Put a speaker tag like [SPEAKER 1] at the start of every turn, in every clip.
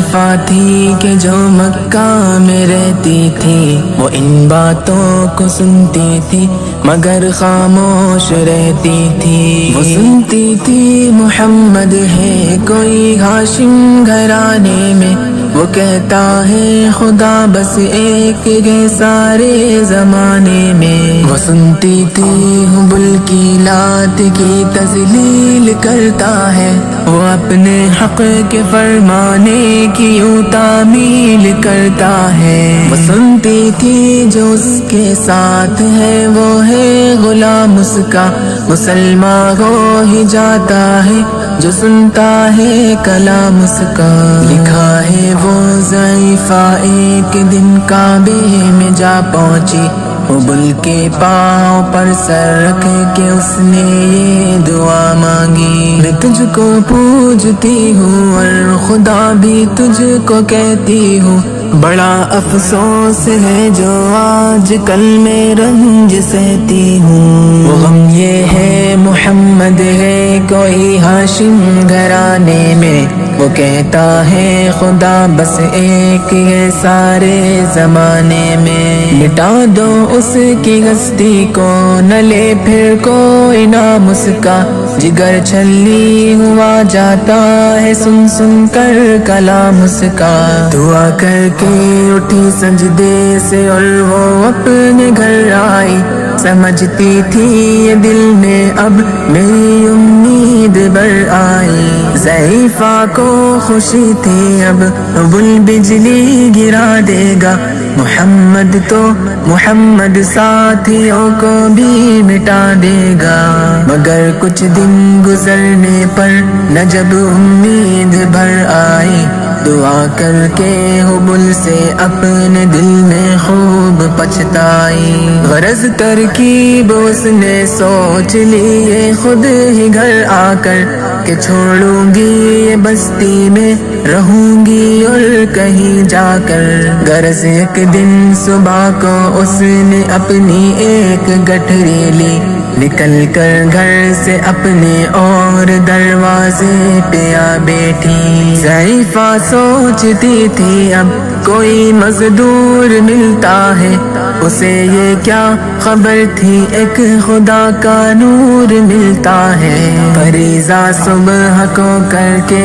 [SPEAKER 1] ضعیفہ تھی کہ جو مکہ میں رہتی تھی، وہ ان باتوں کو سنتی تھی مگر خاموش رہتی تھی۔ وہ سنتی تھی محمد ہے کوئی ہاشم گھرانے میں، وہ کہتا ہے خدا بس ایک ہے سارے زمانے میں۔ وہ سنتی تھی حبل کی لات کی تذلیل کرتا ہے، وہ اپنے حق کے فرمانے کی یوں تعمیل کرتا ہے۔ وہ سنتی تھی جو اس کے ساتھ ہے وہ ہے غلام اس کا، مسلمان ہو ہی جاتا ہے جو سنتا ہے کلام اس کا۔ لکھا ہے وہ ضعیفہ ایک دن کعبے میں جا پہنچی، حبل کے پاؤں پر سر رکھ کے اس نے یہ دعا مانگی، میں تجھ کو پوجتی ہوں اور خدا بھی تجھ کو کہتی ہوں، بڑا افسوس ہے جو آج کل میں رنج سہتی ہوں۔ وہ غم یہ ہے محمد ہے کوئی ہاشم گھرانے میں، وہ کہتا ہے خدا بس ایک ہے سارے زمانے میں۔ مٹا دو اس کی ہستی کو نہ لے پھر کوئی نام اس کا، جگر چھلی ہوا جاتا ہے سن سن کر کلام اس کا۔ دعا کر کے اٹھی سجدے سے اور وہ اپنے گھر آئی، سمجھتی تھی یہ دل میں اب میری امید بر آئی۔ ضعیفہ کو خوشی تھی اب حبل بجلی گرا دے گا، محمد تو محمد ساتھیوں کو بھی مٹا دے گا۔ مگر کچھ دن گزرنے پر نہ جب امید بھر آئی، دعا کر کے حبل سے اپنے دل میں خوب پچھتائی۔ غرض ترکیب اس نے سوچ لی خود ہی گھر آ کر کہ چھوڑوں گی یہ بستی میں رہوں گی اور کہیں جا کر۔ غرض ایک دن صبح کو اس نے اپنی ایک گٹھری لی، نکل کر گھر سے اپنے اور دروازے پہ آ بیٹھی۔ ضعیفہ سوچتی تھی اب کوئی مزدور ملتا ہے، اسے یہ کیا خبر تھی ایک خدا کا نور ملتا ہے۔ فریضہ صبح کو کر کے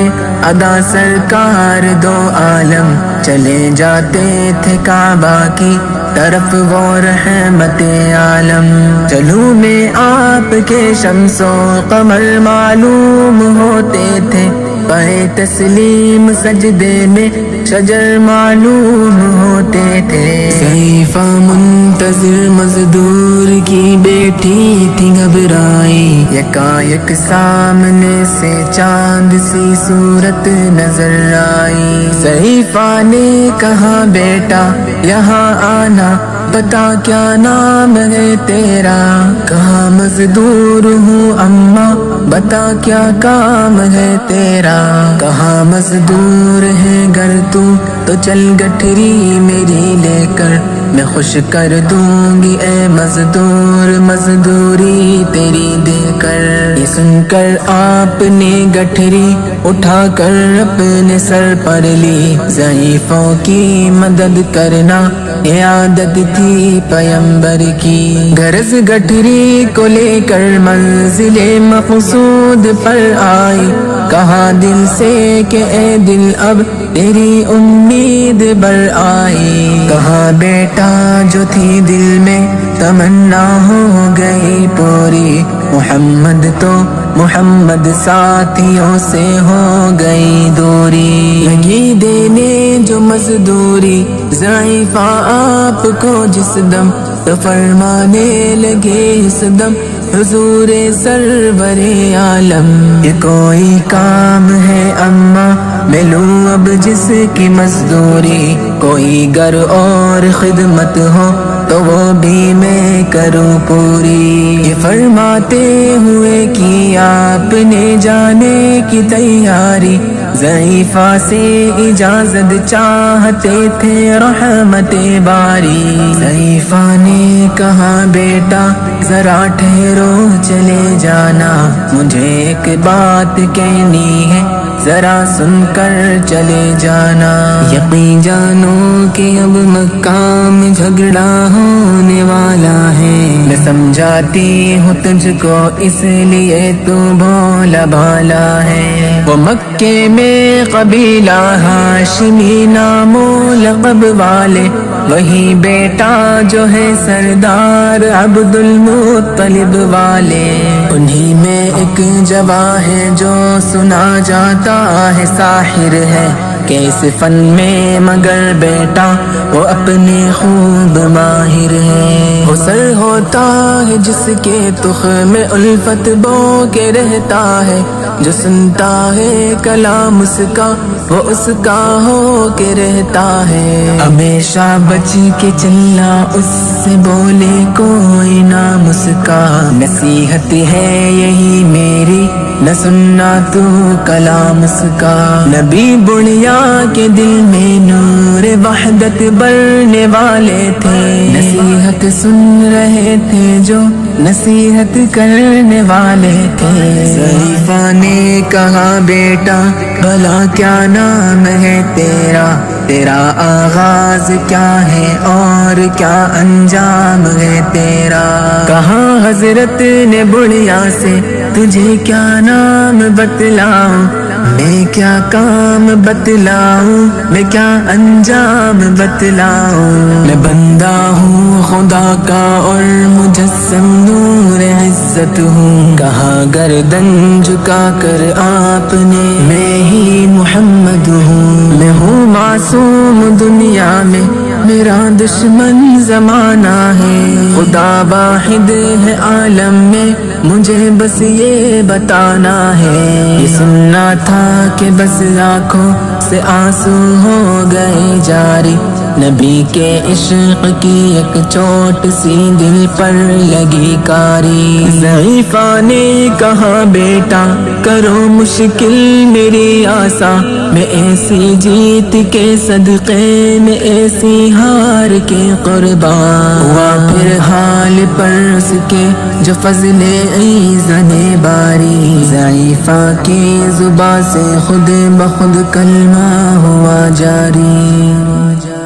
[SPEAKER 1] ادا سرکار دو عالم چلے جاتے تھے کعبہ کی طرف وہ رحمت عالم۔ چلوں میں آپ کے شمس و قمر معلوم ہوتے تھے، پائے تسلیم سجدے میں شجر معلوم ہوتے تھے۔ ضعیفہ منتظر مزدور کی بیٹی تھی گھبرائی، یکایک سامنے سے چاند سی صورت نظر آئی۔ ضعیفہ نے کہا بیٹا یہاں آنا، بتا کیا نام ہے تیرا؟ کہا مزدور ہوں اماں، بتا کیا کام ہے تیرا؟ کہا مزدور ہے گر تو چل گٹھری میری لے کر، میں خوش کر دوں گی اے مزدور مزدوری تیری دے کر۔ یہ سن کر آپ نے گٹھری اٹھا کر اپنے سر پر لی، ضعیفوں کی مدد کرنا یہ عادت تھی پیمبر کی۔ غرض گٹھری کو لے کر منزل مقصود پر آئی، کہا دل سے کہ اے دل اب تیری امید بر آئی۔ کہا بیٹا جو تھی دل میں تمنا ہو گئی پوری، محمد تو محمد ساتھیوں سے ہو گئی دوری۔ لگی دینے جو مزدوری ضعیفہ آپ کو جس دم، تو فرمانے لگے اس دم حضور سرور عالم۔ یہ کوئی کام ہے اماں میں لوں اب جس کی مزدوری، کوئی گر اور خدمت ہو تو وہ بھی میں کروں پوری۔ یہ فرماتے ہوئے کی آپ نے جانے کی تیاری، ضعیفہ سے اجازت چاہتے تھے رحمت باری۔ ضعیفہ نے کہا بیٹا ذرا ٹھہرو چلے جانا، مجھے ایک بات کہنی ہے ذرا سن کر چلے جانا۔ یقین جانو کہ اب مکہ میں جھگڑا ہونے والا ہے، میں سمجھاتی ہوں تجھ کو اس لیے تو بھولا بھالا ہے۔ وہ مکے میں قبیلہ ہاشمی نام و لقب والے، وہی بیٹا جو ہے سردار عبد المطلب والے، انہی میں ایک جواں ہے جو سنا جاتا ہے ساحر ہے، کہ اس فن میں مگر بیٹا وہ اپنے خوب ماہر ہے۔ وہ سر ہوتا ہے جس کے تخم میں الفت بو کے رہتا ہے، جو سنتا ہے کلام اس کا وہ اس کا ہو کے رہتا ہے، ہمیشہ بچ کے چلنا اس سے بولے کوئی نام اس کا، نصیحت ہے یہی میری نہ سننا تو کلام اس کا۔ نبی بڑھیا کے دل میں نور وحدت بڑھنے والے تھے، نصیحت سن رہے تھے جو نصیحت کرنے والے تھے۔ ضعیفہ نے کہا بیٹا بھلا کیا نام ہے تیرا، تیرا آغاز کیا ہے اور کیا انجام ہے تیرا؟ کہا حضرت نے بڑھیا سے تجھے کیا نام بتلاؤں، میں کیا کام بتلاؤں، میں کیا انجام بتلاؤں؟ میں بندہ ہوں خدا کا اور مجسم نور عزت ہوں، کہا گردن جھکا کر آپ نے میں ہی محمد ہوں، میں ہوں معصوم دنیا میں میرا دشمن زمانہ ہے، خدا واحد ہے عالم میں مجھے بس یہ بتانا ہے، یہ سننا تھا کہ بس آنکھوں سے آنسو ہو گئے جاری، نبی کے عشق کی ایک چوٹ سی دل پر لگی کاری۔ ضعیفہ نے کہا بیٹا کرو مشکل میری آسا، میں ایسی جیت کے صدقے میں ایسی ہار کے قربان ہوا، پھر حال پر اس کے جو فضل ایزن باری، ضعیفہ کی زبان سے خود بخود کلمہ ہوا جاری،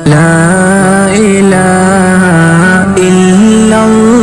[SPEAKER 1] لا الہ الا اللہ